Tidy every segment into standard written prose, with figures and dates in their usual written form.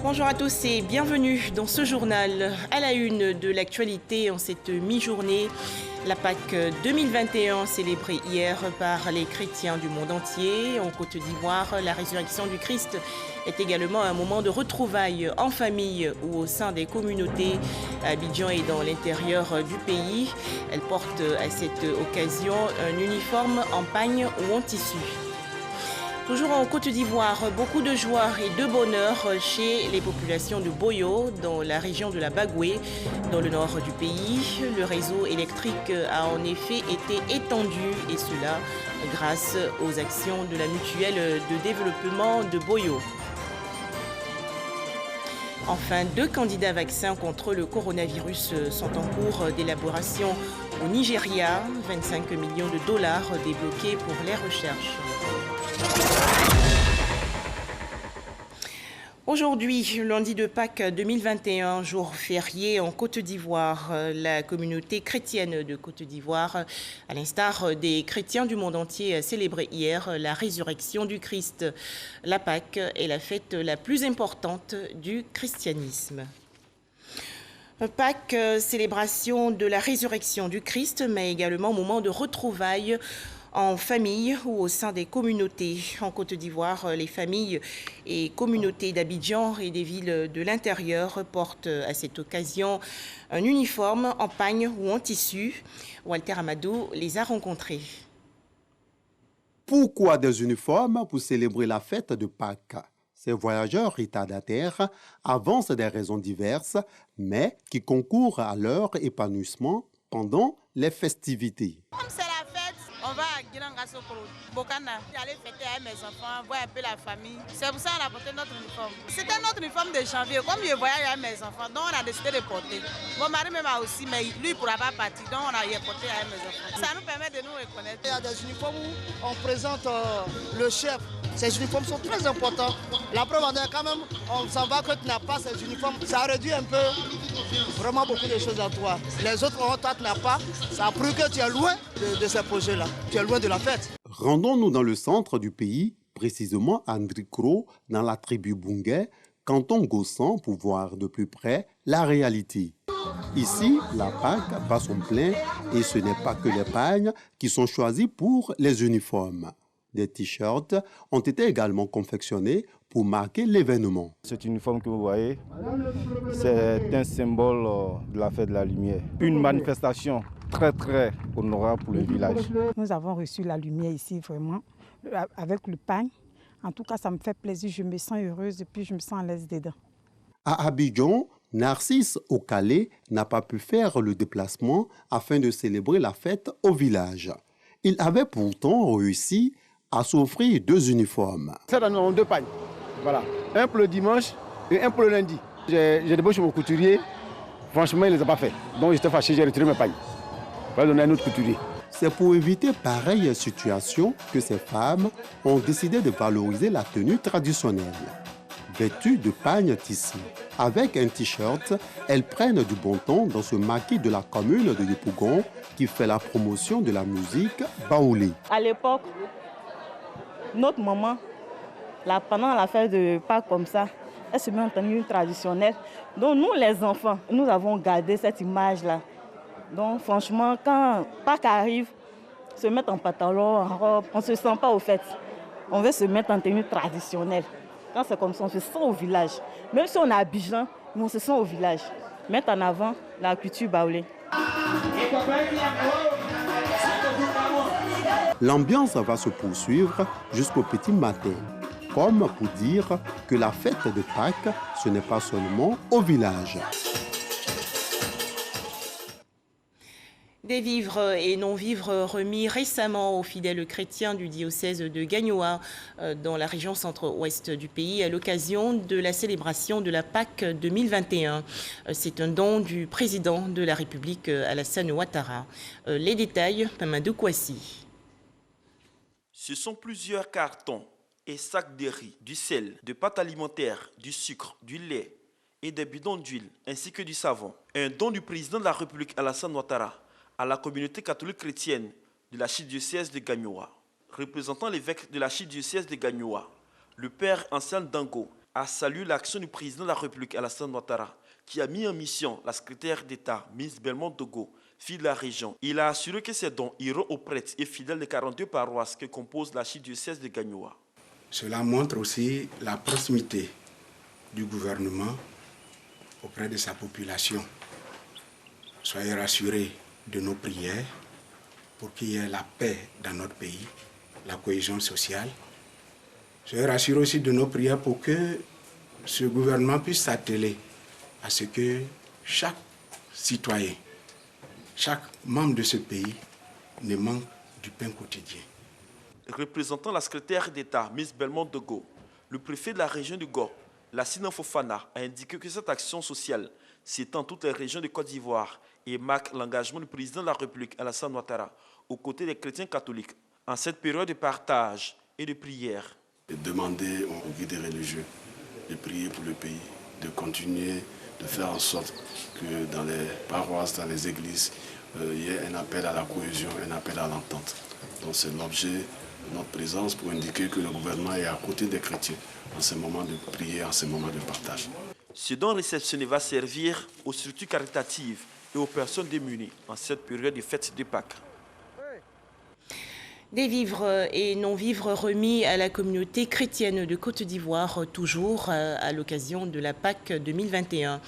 Bonjour à tous et bienvenue dans ce journal. À la une de l'actualité en cette mi-journée, la Pâque 2021 célébrée hier par les chrétiens du monde entier. En Côte d'Ivoire, la résurrection du Christ est également un moment de retrouvailles en famille ou au sein des communautés à Abidjan et dans l'intérieur du pays. Elle porte à cette occasion un uniforme en pagne ou en tissu. Toujours en Côte d'Ivoire, beaucoup de joie et de bonheur chez les populations de Boyo, dans la région de la Bagoué, dans le nord du pays. Le réseau électrique a en effet été étendu et cela grâce aux actions de la mutuelle de développement de Boyo. Enfin, 2 candidats vaccins contre le coronavirus sont en cours d'élaboration au Nigeria. 25 millions de dollars débloqués pour les recherches. Aujourd'hui, lundi de Pâques 2021, jour férié en Côte d'Ivoire, la communauté chrétienne de Côte d'Ivoire, à l'instar des chrétiens du monde entier, a célébré hier la résurrection du Christ. La Pâque est la fête la plus importante du christianisme. Pâques, célébration de la résurrection du Christ, mais également moment de retrouvailles en famille ou au sein des communautés. En Côte d'Ivoire, les familles et communautés d'Abidjan et des villes de l'intérieur portent à cette occasion un uniforme en pagne ou en tissu. Walter Amadou les a rencontrés. Pourquoi des uniformes pour célébrer la fête de Pâques? Ces voyageurs retardataires avancent des raisons diverses, mais qui concourent à leur épanouissement pendant les festivités. Comme c'est la fête, on va à Girangasokoro, Bokana. J'allais fêter avec mes enfants, voir un peu la famille. C'est pour ça qu'on a porté notre uniforme. C'était notre uniforme de janvier. Comme je voyage avec mes enfants, donc on a décidé de porter. Mon mari même a aussi, mais lui ne pourra pas partir, donc on a porté avec mes enfants. Ça nous permet de nous reconnaître. Il y a des uniformes où on présente le chef. Ces uniformes sont très importants. La preuve en est quand même, on s'en va que tu n'as pas ces uniformes. Ça réduit un peu vraiment beaucoup de choses à toi. Les autres, toi, tu n'as pas. Ça prouve que tu es loin de ces projets-là. Tu es loin de la fête. Rendons-nous dans le centre du pays, précisément à Ndrikro, dans la tribu Bungé, canton Gossan, pour voir de plus près la réalité. Ici, la Pâque bat son plein et ce n'est pas que les pagnes qui sont choisis pour les uniformes. Des t-shirts ont été également confectionnés pour marquer l'événement. Cet uniforme que vous voyez, c'est un symbole de la fête de la lumière. Une manifestation très honorable pour le village. Nous avons reçu la lumière ici vraiment, avec le pain. En tout cas, ça me fait plaisir, je me sens heureuse et puis je me sens à l'aise dedans. À Abidjan, Narcisse Okale n'a pas pu faire le déplacement afin de célébrer la fête au village. Il avait pourtant réussi à s'offrir 2 uniformes. Cette année, nous avons 2 pagnes. Voilà. Un pour le dimanche et un pour le lundi. J'ai débauché mon couturier. Franchement, il ne les a pas fait. Donc j'étais fâché, j'ai retiré mes pagnes. Je vais donner à un autre couturier. C'est pour éviter pareille situation que ces femmes ont décidé de valoriser la tenue traditionnelle. Vêtues de pagnes tissées, avec un t-shirt, elles prennent du bon ton dans ce maquis de la commune de Yopougon qui fait la promotion de la musique baoulé. À l'époque, notre maman, pendant la fête de Pâques comme ça, elle se met en tenue traditionnelle. Donc nous, les enfants, nous avons gardé cette image-là. Donc franchement, quand Pâques arrive, se mettre en pantalon, en robe, on ne se sent pas au fait. On veut se mettre en tenue traditionnelle. Quand c'est comme ça, on se sent au village. Même si on est à Abidjan, on se sent au village. Mettre en avant la culture baoulé. L'ambiance va se poursuivre jusqu'au petit matin, comme pour dire que la fête de Pâques, ce n'est pas seulement au village. Des vivres et non-vivres remis récemment aux fidèles chrétiens du diocèse de Gagnoa dans la région centre-ouest du pays à l'occasion de la célébration de la Pâque 2021. C'est un don du président de la République Alassane Ouattara. Les détails, Mamadou Kouassi. Ce sont plusieurs cartons et sacs de riz, du sel, de pâtes alimentaires, du sucre, du lait et des bidons d'huile ainsi que du savon. Un don du président de la République Alassane Ouattara à la communauté catholique chrétienne de l'archidiocèse de Gagnoa. Représentant l'évêque de l'archidiocèse de Gagnoa, le père Anselme Dango, a salué l'action du président de la République, Alassane Ouattara, qui a mis en mission la secrétaire d'État, Miss Belmondo Dogo, fille de la région. Il a assuré que ces dons iront aux prêtres et fidèles des 42 paroisses que compose l'archidiocèse de Gagnoa. Cela montre aussi la proximité du gouvernement auprès de sa population. Soyez rassurés de nos prières pour qu'il y ait la paix dans notre pays, la cohésion sociale. Soyez rassurés aussi de nos prières pour que ce gouvernement puisse s'atteler à ce que chaque citoyen, chaque membre de ce pays ne manque du pain quotidien. Représentant la secrétaire d'État, Miss Belmondo Dogo, le préfet de la région du Gor, Lassina Fofana, a indiqué que cette action sociale s'étend toutes les régions de Côte d'Ivoire et marque l'engagement du président de la République, Alassane Ouattara, aux côtés des chrétiens catholiques, en cette période de partage et de prière. Et demander aux guides religieux de prier pour le pays, de continuer de faire en sorte que dans les paroisses, dans les églises, il y ait un appel à la cohésion, un appel à l'entente. Donc c'est l'objet de notre présence pour indiquer que le gouvernement est à côté des chrétiens en ces moments de prière, en ces moments de partage. Ce don réceptionné va servir aux structures caritatives et aux personnes démunies en cette période de fête de Pâques. Des vivres et non-vivres remis à la communauté chrétienne de Côte d'Ivoire, toujours à l'occasion de la Pâques 2021.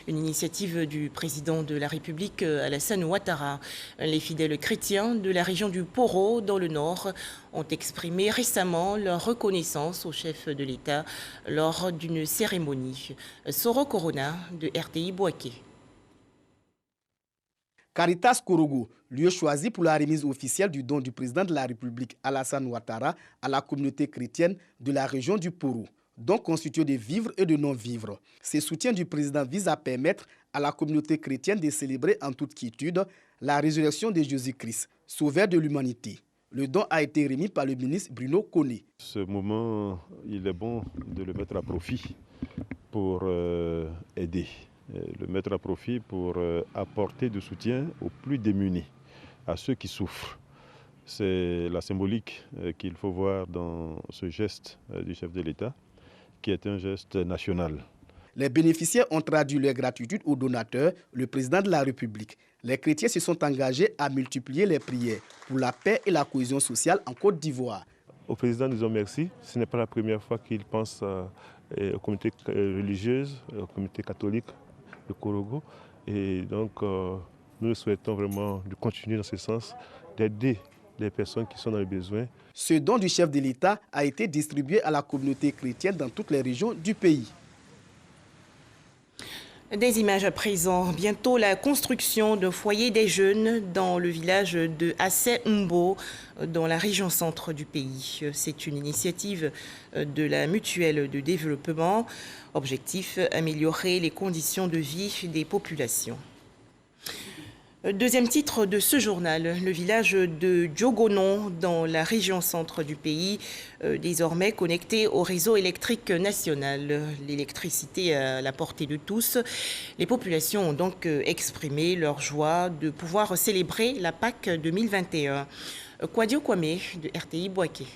Une initiative du président de la République, Alassane Ouattara. Les fidèles chrétiens de la région du Poro, dans le Nord, ont exprimé récemment leur reconnaissance au chef de l'État lors d'une cérémonie. Soro Corona de RTI Boaké. Caritas Korogo, lieu choisi pour la remise officielle du don du président de la République Alassane Ouattara à la communauté chrétienne de la région du Poro, don constitué de vivres et de non-vivres. Ce soutien du président vise à permettre à la communauté chrétienne de célébrer en toute quiétude la résurrection de Jésus-Christ, sauveur de l'humanité. Le don a été remis par le ministre Bruno Koné. Ce moment, il est bon de le mettre à profit pour aider. Le mettre à profit pour apporter du soutien aux plus démunis, à ceux qui souffrent. C'est la symbolique qu'il faut voir dans ce geste du chef de l'État, qui est un geste national. Les bénéficiaires ont traduit leur gratitude aux donateurs, le président de la République. Les chrétiens se sont engagés à multiplier les prières pour la paix et la cohésion sociale en Côte d'Ivoire. Au président, nous disons merci. Ce n'est pas la première fois qu'il pense aux communautés religieuses, aux communautés catholiques, le Korogo, et donc nous souhaitons vraiment de continuer dans ce sens, d'aider les personnes qui sont dans le besoin. Ce don du chef de l'État a été distribué à la communauté chrétienne dans toutes les régions du pays. Des images à présent. Bientôt la construction d'un foyer des jeunes dans le village de Assé-Mbo, dans la région centre du pays. C'est une initiative de la mutuelle de développement. Objectif, améliorer les conditions de vie des populations. Deuxième titre de ce journal, le village de Djogonon dans la région centre du pays, désormais connecté au réseau électrique national. L'électricité à la portée de tous. Les populations ont donc exprimé leur joie de pouvoir célébrer la Pâques 2021. Kwadio Kwame de RTI Boaké.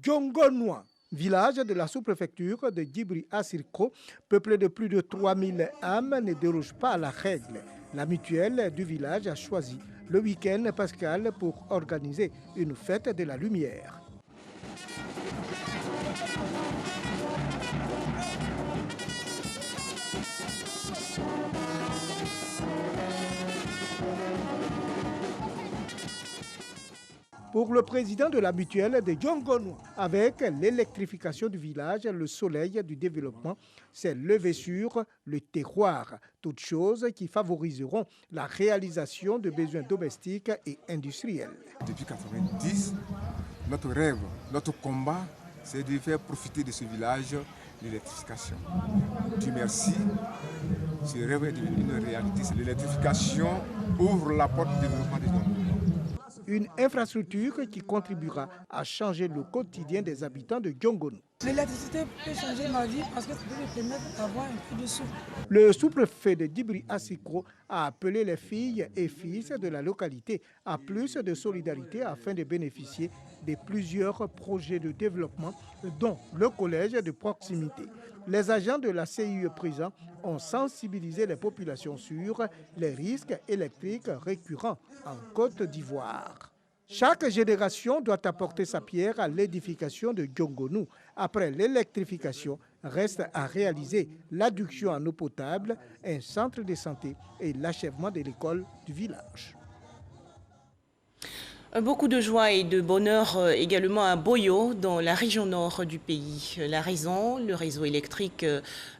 Djongonois, village de la sous-préfecture de Djibri Assirko, peuplé de plus de 3000 âmes, ne déroge pas à la règle. La mutuelle du village a choisi le week-end pascal pour organiser une fête de la lumière. Pour le président de la mutuelle de Djongonois, avec l'électrification du village, le soleil du développement s'est levé sur le terroir. Toutes choses qui favoriseront la réalisation de besoins domestiques et industriels. Depuis 1990, notre rêve, notre combat, c'est de faire profiter de ce village l'électrification. Dieu merci, ce rêve est devenu une réalité. L'électrification ouvre la porte du développement des Djongonois. Une infrastructure qui contribuera à changer le quotidien des habitants de Diongonou. L'électricité peut changer ma vie parce que ça peut me permettre d'avoir un peu de sous. Le sous-préfet de Dibri Assikro a appelé les filles et fils de la localité à plus de solidarité afin de bénéficier de plusieurs projets de développement, dont le collège de proximité. Les agents de la CIE présents ont sensibilisé les populations sur les risques électriques récurrents en Côte d'Ivoire. Chaque génération doit apporter sa pierre à l'édification de Diongonou. Après l'électrification, reste à réaliser l'adduction en eau potable, un centre de santé et l'achèvement de l'école du village. Beaucoup de joie et de bonheur également à Boyo, dans la région nord du pays. La raison, le réseau électrique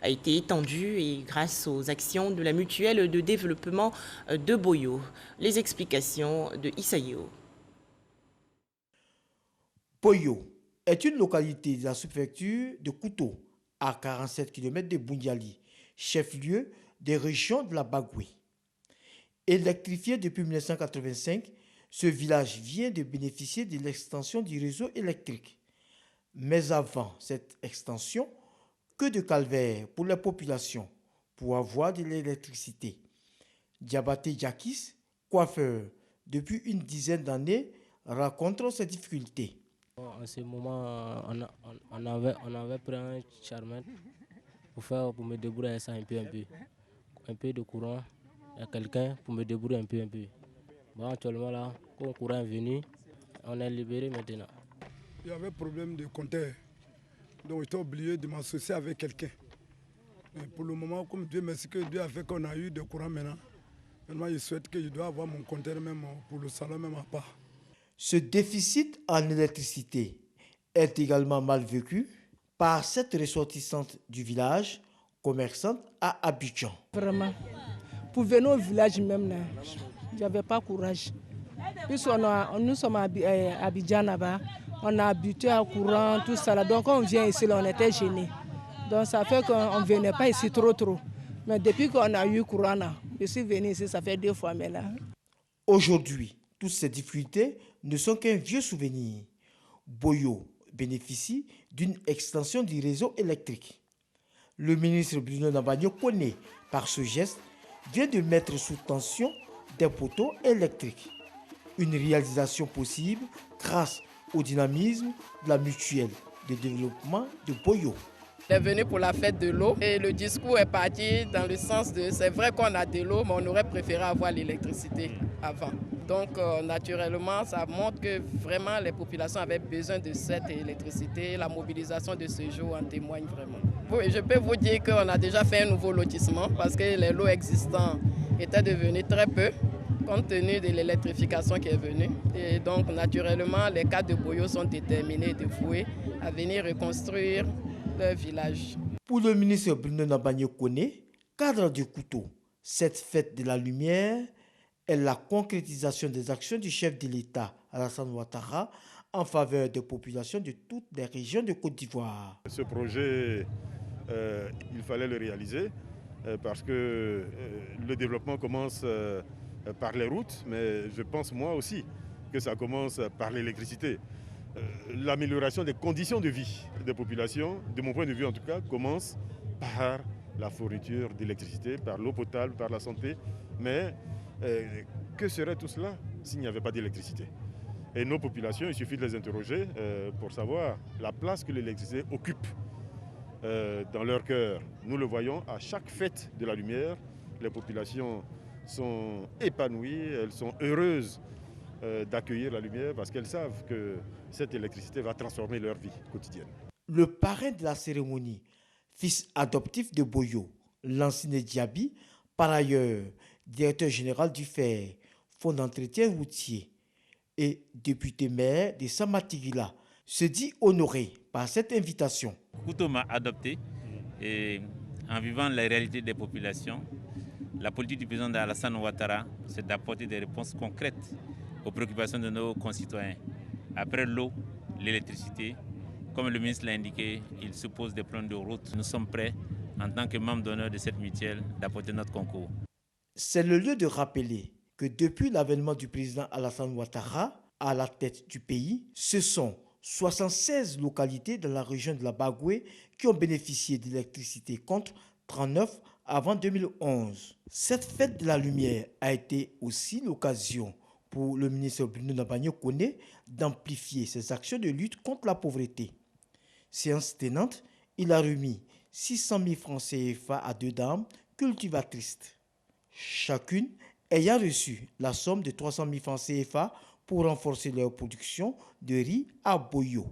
a été étendu et grâce aux actions de la mutuelle de développement de Boyo. Les explications de Issaïo. Boyo est une localité de la sous-préfecture de Kouto, à 47 km de Bundiali, chef-lieu des régions de la Bagoué. Électrifié depuis 1985, ce village vient de bénéficier de l'extension du réseau électrique. Mais avant cette extension, que de calvaire pour la population pour avoir de l'électricité. Diabaté Jakis, coiffeur depuis une dizaine d'années, raconte ses difficultés. En ce moment, on avait pris un charmant pour me débrouiller ça un peu de courant, il y a quelqu'un pour me débrouiller un peu. Bon, actuellement là, quand le courant est venu, on est libéré maintenant. Il y avait un problème de compteur, donc j'étais obligé de m'associer avec quelqu'un. Mais pour le moment, comme Dieu merci que Dieu a fait qu'on a eu de courant maintenant, je souhaite que je dois avoir mon compteur même pour le salon même à part. Ce déficit en électricité est également mal vécu par cette ressortissante du village, commerçante à Abidjan. Vraiment, pour venir au village même, je n'avais pas courage. Puisque nous sommes à Abidjan là-bas, on a habitué au courant, tout ça. Donc quand on vient ici, là, on était gênés. Donc ça fait qu'on ne venait pas ici trop. Mais depuis qu'on a eu courant, là, je suis venu ici, ça fait 2 fois maintenant. Aujourd'hui, toutes ces difficultés ne sont qu'un vieux souvenir. Boyo bénéficie d'une extension du réseau électrique. Le ministre Bruno Nabagno connaît, par ce geste, vient de mettre sous tension des poteaux électriques. Une réalisation possible grâce au dynamisme de la mutuelle de développement de Boyo. On est venu pour la fête de l'eau et le discours est parti dans le sens de c'est vrai qu'on a de l'eau mais on aurait préféré avoir l'électricité avant. Donc naturellement ça montre que vraiment les populations avaient besoin de cette électricité. La mobilisation de ce jour en témoigne vraiment. Je peux vous dire qu'on a déjà fait un nouveau lotissement parce que les lots existants étaient devenus très peu compte tenu de l'électrification qui est venue. Et donc naturellement les cadres de Boyo sont déterminés, dévoués à venir reconstruire leur village. Pour le ministre Bruno Nabagno Kone, cadre du couteau, cette fête de la lumière est la concrétisation des actions du chef de l'État, Alassane Ouattara, en faveur des populations de toutes les régions de Côte d'Ivoire. Ce projet, il fallait le réaliser parce que le développement commence par les routes, mais je pense moi aussi que ça commence par l'électricité. L'amélioration des conditions de vie des populations, de mon point de vue en tout cas, commence par la fourniture d'électricité, par l'eau potable, par la santé. Mais que serait tout cela s'il n'y avait pas d'électricité? Et nos populations, il suffit de les interroger pour savoir la place que l'électricité occupe dans leur cœur. Nous le voyons à chaque fête de la lumière, les populations sont épanouies, elles sont heureuses d'accueillir la lumière parce qu'elles savent que cette électricité va transformer leur vie quotidienne. Le parrain de la cérémonie, fils adoptif de Boyo, Lansine Diaby, par ailleurs directeur général du FER, Fonds d'entretien routier, et député maire de Samatigila, se dit honoré par cette invitation. Kouto m'a adopté et en vivant la réalité des populations, la politique du président Alassane Ouattara, c'est d'apporter des réponses concrètes aux préoccupations de nos concitoyens. Après l'eau, l'électricité, comme le ministre l'a indiqué, il se pose des plans de route. Nous sommes prêts, en tant que membres d'honneur de cette mutuelle, d'apporter notre concours. C'est le lieu de rappeler que depuis l'avènement du président Alassane Ouattara à la tête du pays, ce sont 76 localités dans la région de la Bagoué qui ont bénéficié d'électricité contre 39 avant 2011. Cette fête de la lumière a été aussi l'occasion pour le ministre Bruno Nabagno Koné d'amplifier ses actions de lutte contre la pauvreté. Séance tenante, il a remis 600 000 francs CFA à 2 dames cultivatrices, chacune ayant reçu la somme de 300 000 francs CFA pour renforcer leur production de riz à Boyo.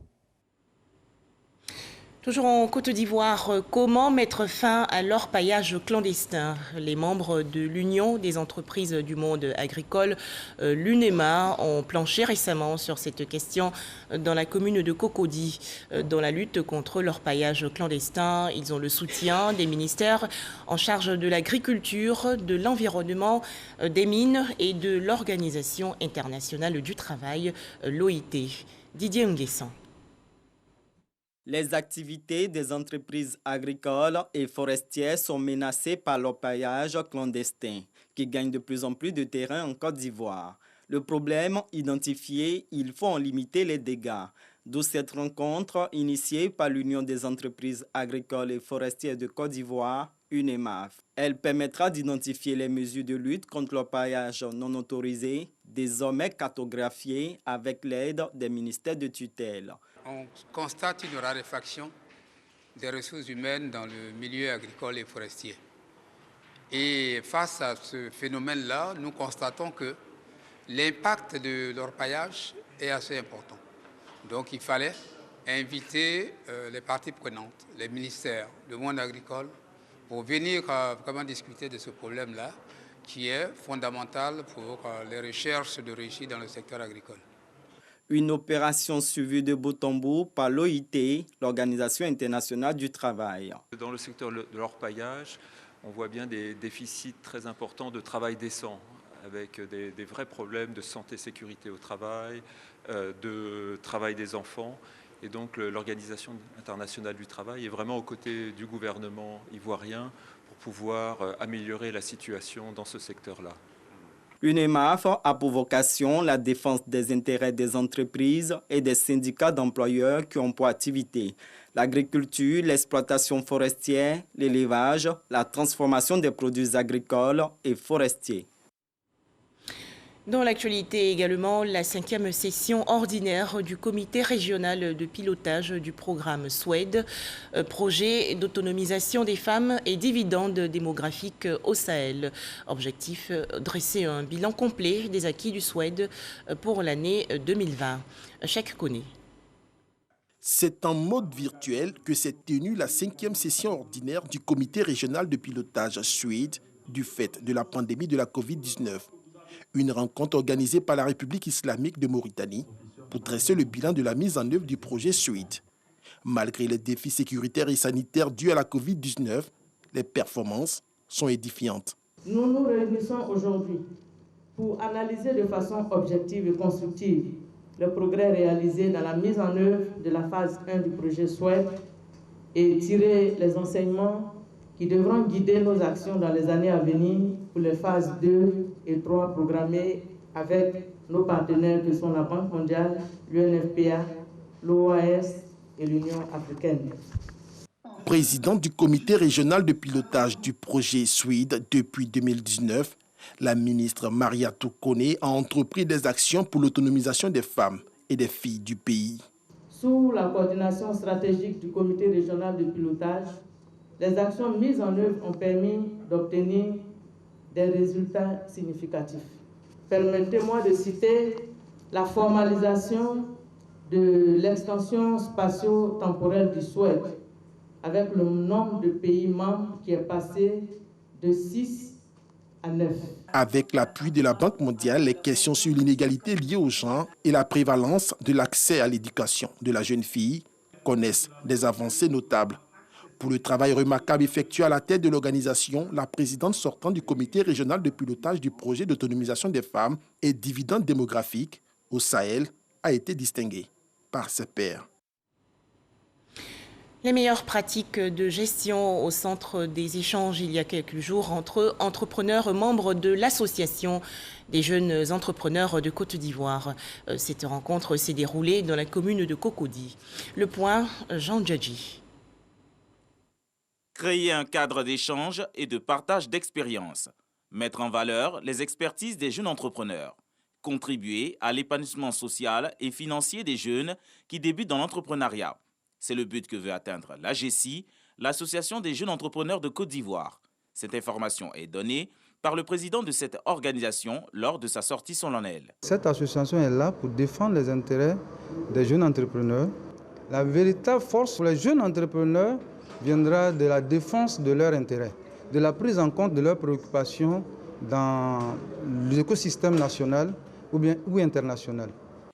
Toujours en Côte d'Ivoire, comment mettre fin à l'orpaillage clandestin? Les membres de l'Union des entreprises du monde agricole, l'UNEMA, ont planché récemment sur cette question dans la commune de Cocody. Dans la lutte contre l'orpaillage clandestin, ils ont le soutien des ministères en charge de l'agriculture, de l'environnement, des mines et de l'Organisation internationale du travail, l'OIT. Didier Nguessan. Les activités des entreprises agricoles et forestières sont menacées par l'orpaillage clandestin, qui gagne de plus en plus de terrain en Côte d'Ivoire. Le problème identifié, il faut en limiter les dégâts. D'où cette rencontre initiée par l'Union des entreprises agricoles et forestières de Côte d'Ivoire, UNEMAF. Elle permettra d'identifier les mesures de lutte contre l'orpaillage non autorisé, désormais cartographiées avec l'aide des ministères de tutelle. On constate une raréfaction des ressources humaines dans le milieu agricole et forestier. Et face à ce phénomène-là, nous constatons que l'impact de l'orpaillage est assez important. Donc il fallait inviter les parties prenantes, les ministères, le monde agricole, pour venir vraiment discuter de ce problème-là, qui est fondamental pour les recherches de réussite dans le secteur agricole. Une opération suivie de bout en bout par l'OIT, l'Organisation internationale du travail. Dans le secteur de l'orpaillage, on voit bien des déficits très importants de travail décent, avec des vrais problèmes de santé-sécurité au travail, de travail des enfants. Et donc l'Organisation internationale du travail est vraiment aux côtés du gouvernement ivoirien pour pouvoir améliorer la situation dans ce secteur-là. UNEMAF a pour vocation la défense des intérêts des entreprises et des syndicats d'employeurs qui ont pour activité l'agriculture, l'exploitation forestière, l'élevage, la transformation des produits agricoles et forestiers. Dans l'actualité également, la 5e session ordinaire du comité régional de pilotage du programme SWED, projet d'autonomisation des femmes et dividendes démographiques au Sahel. Objectif, dresser un bilan complet des acquis du SWED pour l'année 2020. Chaque connaît. C'est en mode virtuel que s'est tenue la 5e session ordinaire du comité régional de pilotage SWED du fait de la pandémie de la Covid-19. Une rencontre organisée par la République islamique de Mauritanie pour dresser le bilan de la mise en œuvre du projet SWED. Malgré les défis sécuritaires et sanitaires dus à la Covid-19, les performances sont édifiantes. Nous nous réunissons aujourd'hui pour analyser de façon objective et constructive le progrès réalisé dans la mise en œuvre de la phase 1 du projet SWED et tirer les enseignements qui devront guider nos actions dans les années à venir pour les phases 2 et 3 programmées avec nos partenaires que sont la Banque mondiale, l'UNFPA, l'OAS et l'Union africaine. Présidente du comité régional de pilotage du projet SWED depuis 2019, la ministre Mariatou Koné a entrepris des actions pour l'autonomisation des femmes et des filles du pays. Sous la coordination stratégique du comité régional de pilotage, les actions mises en œuvre ont permis d'obtenir des résultats significatifs. Permettez-moi de citer la formalisation de l'extension spatio-temporelle du SWED, avec le nombre de pays membres qui est passé de 6 à 9. Avec l'appui de la Banque mondiale, les questions sur l'inégalité liée au genre et la prévalence de l'accès à l'éducation de la jeune fille connaissent des avancées notables. Pour le travail remarquable effectué à la tête de l'organisation, la présidente sortante du comité régional de pilotage du projet d'autonomisation des femmes et dividendes démographiques au Sahel a été distinguée par ses pairs. Les meilleures pratiques de gestion au centre des échanges il y a quelques jours entre entrepreneurs membres de l'association des jeunes entrepreneurs de Côte d'Ivoire. Cette rencontre s'est déroulée dans la commune de Cocody. Le point, Jean Djadji. Créer un cadre d'échange et de partage d'expériences. Mettre en valeur les expertises des jeunes entrepreneurs. Contribuer à l'épanouissement social et financier des jeunes qui débutent dans l'entrepreneuriat. C'est le but que veut atteindre l'AGECI, l'Association des jeunes entrepreneurs de Côte d'Ivoire. Cette information est donnée par le président de cette organisation lors de sa sortie solennelle. Cette association est là pour défendre les intérêts des jeunes entrepreneurs. La véritable force pour les jeunes entrepreneurs viendra de la défense de leurs intérêts, de la prise en compte de leurs préoccupations dans l'écosystème national ou international.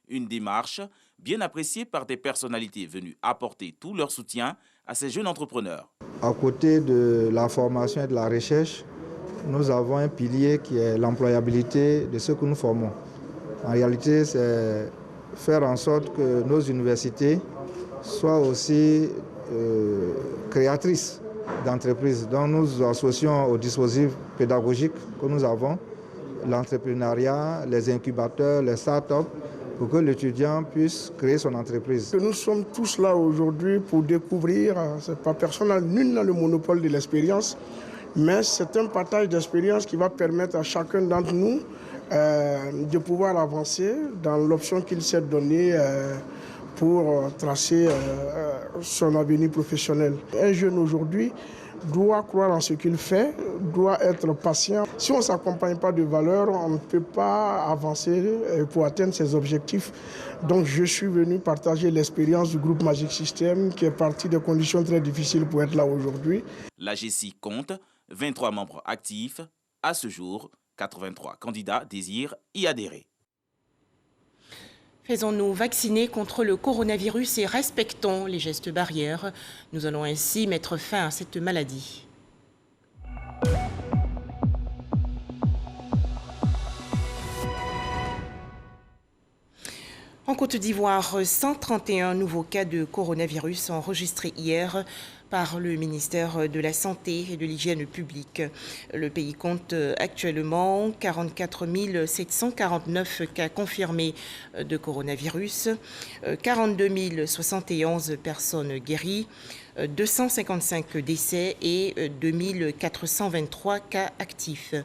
Une démarche bien appréciée par des personnalités venues apporter tout leur soutien à ces jeunes entrepreneurs. À côté de la formation et de la recherche, nous avons un pilier qui est l'employabilité de ceux que nous formons. En réalité, c'est faire en sorte que nos universités soient aussi créatrices d'entreprises. Donc nous associons au dispositif pédagogique que nous avons, l'entrepreneuriat, les incubateurs, les start-up, pour que l'étudiant puisse créer son entreprise. Nous sommes tous là aujourd'hui pour découvrir, c'est pas personnel, nul n'a le monopole de l'expérience, mais c'est un partage d'expérience qui va permettre à chacun d'entre nous de pouvoir avancer dans l'option qu'il s'est donnée pour tracer son avenir professionnel. Un jeune aujourd'hui doit croire en ce qu'il fait, doit être patient. Si on ne s'accompagne pas de valeurs, on ne peut pas avancer pour atteindre ses objectifs. Donc je suis venu partager l'expérience du groupe Magic System qui est parti de conditions très difficiles pour être là aujourd'hui. L'AGECI compte 23 membres actifs. À ce jour, 83 candidats désirent y adhérer. Faisons-nous vacciner contre le coronavirus et respectons les gestes barrières. Nous allons ainsi mettre fin à cette maladie. En Côte d'Ivoire, 131 nouveaux cas de coronavirus enregistrés hier par le ministère de la Santé et de l'Hygiène publique. Le pays compte actuellement 44 749 cas confirmés de coronavirus, 42 071 personnes guéries, 255 décès et 2423 cas actifs.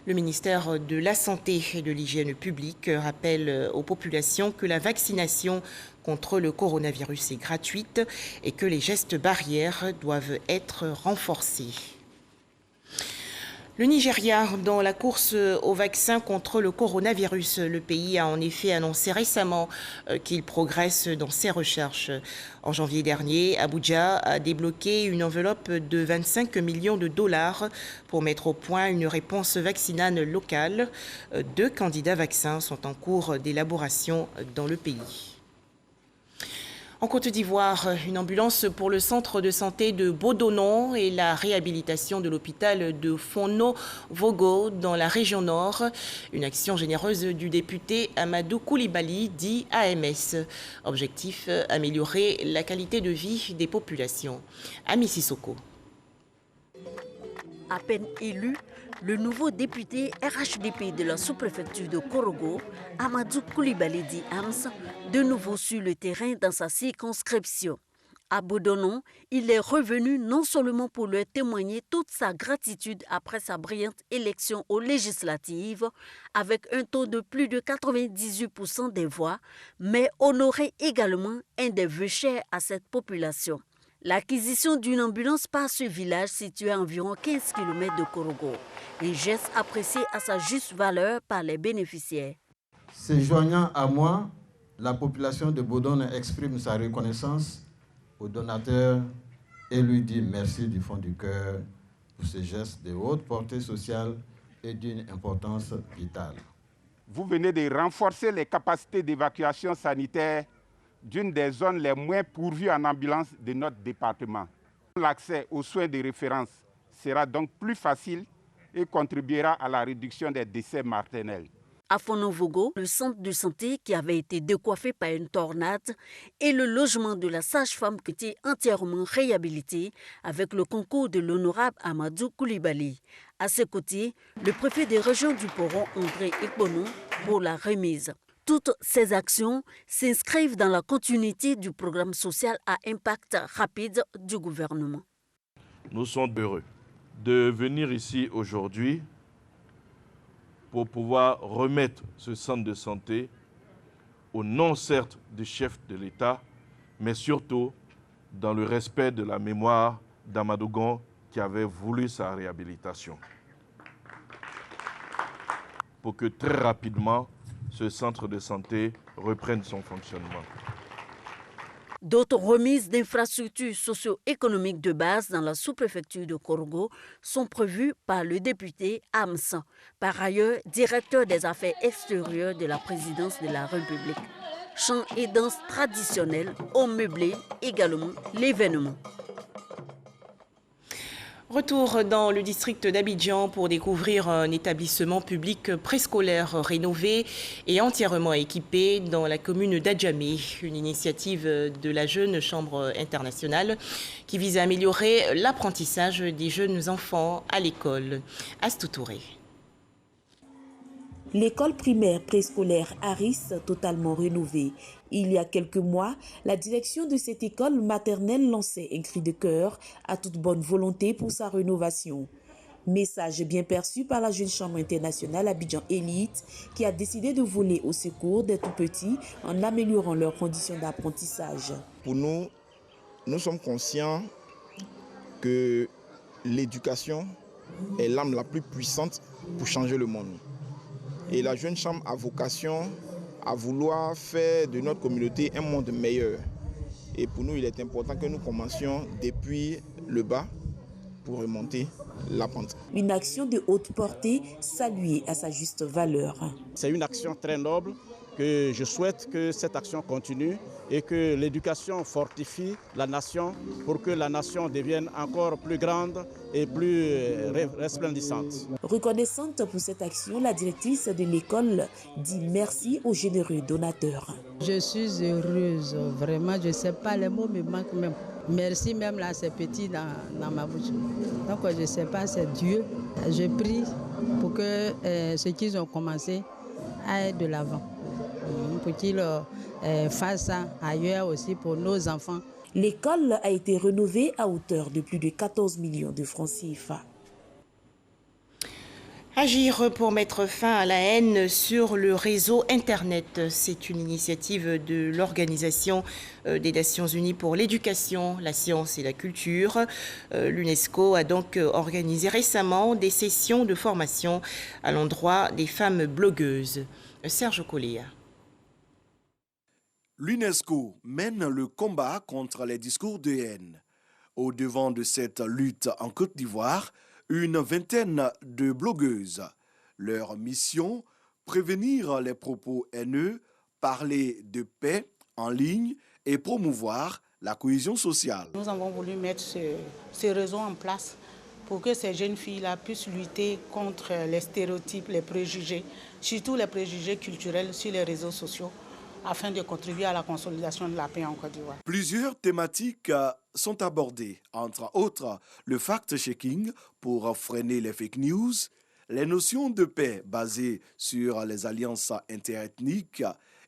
Le ministère de la Santé et de l'Hygiène publique rappelle aux populations que la vaccination contre le coronavirus est gratuite et que les gestes barrières doivent être renforcés. Le Nigeria, dans la course au vaccin contre le coronavirus, le pays a en effet annoncé récemment qu'il progresse dans ses recherches. En janvier dernier, Abuja a débloqué une enveloppe de 25 millions de dollars pour mettre au point une réponse vaccinale locale. 2 candidats vaccins sont en cours d'élaboration dans le pays. En Côte d'Ivoire, une ambulance pour le centre de santé de Bodonon et la réhabilitation de l'hôpital de Fono-Vogo dans la région nord. Une action généreuse du député Amadou Koulibaly, dit AMS. Objectif, améliorer la qualité de vie des populations. Ami Sissoko. À peine élu, le nouveau député RHDP de la sous-préfecture de Korogo, Amadou Koulibaly dit AMS, de nouveau sur le terrain dans sa circonscription. À Bodonon, il est revenu non seulement pour leur témoigner toute sa gratitude après sa brillante élection aux législatives, avec un taux de plus de 98% des voix, mais honorer également un des vœux chers à cette population. L'acquisition d'une ambulance par ce village situé à environ 15 km de Korogo. Un geste apprécié à sa juste valeur par les bénéficiaires. Se joignant à moi, la population de Bodonon exprime sa reconnaissance au donateur et lui dit merci du fond du cœur pour ce geste de haute portée sociale et d'une importance vitale. Vous venez de renforcer les capacités d'évacuation sanitaire d'une des zones les moins pourvues en ambulance de notre département. L'accès aux soins de référence sera donc plus facile et contribuera à la réduction des décès mortels. À Fonovogo, le centre de santé qui avait été décoiffé par une tornade et le logement de la sage-femme qui était entièrement réhabilité avec le concours de l'honorable Amadou Koulibaly. À ses côtés, le préfet des régions du Poro, André Ikbonou, pour la remise. Toutes ces actions s'inscrivent dans la continuité du programme social à impact rapide du gouvernement. Nous sommes heureux de venir ici aujourd'hui pour pouvoir remettre ce centre de santé au nom certes du chef de l'État, mais surtout dans le respect de la mémoire d'Amadou Gon qui avait voulu sa réhabilitation. Pour que très rapidement, ce centre de santé reprenne son fonctionnement. D'autres remises d'infrastructures socio-économiques de base dans la sous-préfecture de Korogo sont prévues par le député Ams, par ailleurs directeur des affaires extérieures de la présidence de la République. Chants et danses traditionnelles ont meublé également l'événement. Retour dans le district d'Abidjan pour découvrir un établissement public préscolaire rénové et entièrement équipé dans la commune d'Adjamé, une initiative de la Jeune Chambre internationale qui vise à améliorer l'apprentissage des jeunes enfants à l'école. Astou Touré. L'école primaire préscolaire Harris, totalement rénovée. Il y a quelques mois, la direction de cette école maternelle lançait un cri de cœur à toute bonne volonté pour sa rénovation. Message bien perçu par la Jeune Chambre internationale Abidjan Élite qui a décidé de voler au secours des tout-petits en améliorant leurs conditions d'apprentissage. Pour nous, nous sommes conscients que l'éducation est l'arme la plus puissante pour changer le monde. Et la Jeune Chambre a vocation à vouloir faire de notre communauté un monde meilleur. Et pour nous, il est important que nous commencions depuis le bas pour remonter la pente. Une action de haute portée saluée à sa juste valeur. C'est une action très noble que je souhaite que cette action continue et que l'éducation fortifie la nation pour que la nation devienne encore plus grande et plus resplendissante. Reconnaissante pour cette action, la directrice de l'école dit merci aux généreux donateurs. Je suis heureuse, vraiment, je ne sais pas, les mots me manquent même. Merci même là, c'est petit dans ma bouche. Donc je ne sais pas, c'est Dieu. Je prie pour que ce qu'ils ont commencé aille de l'avant. Pour qu'ils fassent ça ailleurs aussi pour nos enfants. L'école a été rénovée à hauteur de plus de 14 millions de francs CFA. Agir pour mettre fin à la haine sur le réseau Internet. C'est une initiative de l'Organisation des Nations Unies pour l'éducation, la science et la culture. L'UNESCO a donc organisé récemment des sessions de formation à l'endroit des femmes blogueuses. Serge Collia. L'UNESCO mène le combat contre les discours de haine. Au devant de cette lutte en Côte d'Ivoire, une vingtaine de blogueuses. Leur mission, prévenir les propos haineux, parler de paix en ligne et promouvoir la cohésion sociale. Nous avons voulu mettre ce réseau en place pour que ces jeunes filles-là puissent lutter contre les stéréotypes, les préjugés, surtout les préjugés culturels sur les réseaux sociaux, afin de contribuer à la consolidation de la paix en Côte d'Ivoire. Plusieurs thématiques sont abordées, entre autres le fact-checking pour freiner les fake news, les notions de paix basées sur les alliances interethniques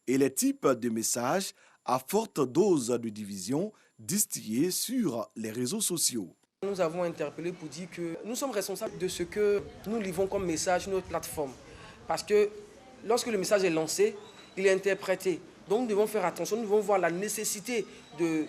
et les types de messages à forte dose de division distillés sur les réseaux sociaux. Nous avons interpellé pour dire que nous sommes responsables de ce que nous livrons comme message sur notre plateforme. Parce que lorsque le message est lancé, il est interprété. Donc nous devons faire attention, nous devons voir la nécessité de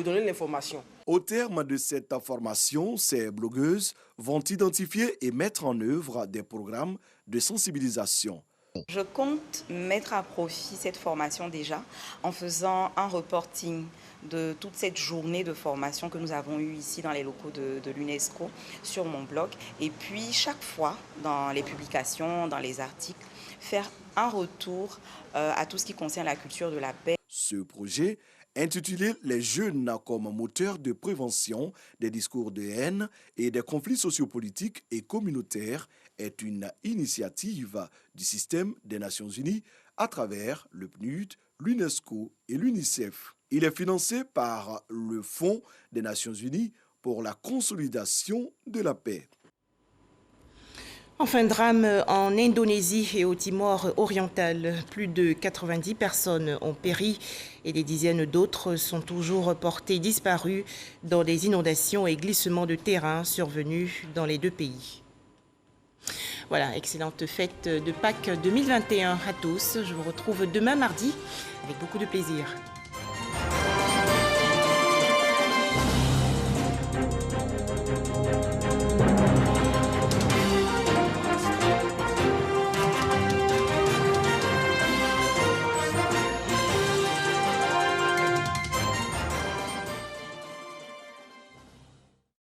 donner l'information. Au terme de cette formation, ces blogueuses vont identifier et mettre en œuvre des programmes de sensibilisation. Je compte mettre à profit cette formation déjà en faisant un reporting de toute cette journée de formation que nous avons eue ici dans les locaux de l'UNESCO sur mon blog. Et puis chaque fois dans les publications, dans les articles, faire un retour à tout ce qui concerne la culture de la paix. Ce projet Intitulé « Les jeunes comme moteur de prévention des discours de haine et des conflits sociopolitiques et communautaires » est une initiative du système des Nations Unies à travers le PNUD, l'UNESCO et l'UNICEF. Il est financé par le Fonds des Nations Unies pour la consolidation de la paix. Enfin, drame en Indonésie et au Timor oriental. Plus de 90 personnes ont péri et des dizaines d'autres sont toujours portées disparues dans des inondations et glissements de terrain survenus dans les deux pays. Voilà, excellente fête de Pâques 2021 à tous. Je vous retrouve demain mardi avec beaucoup de plaisir.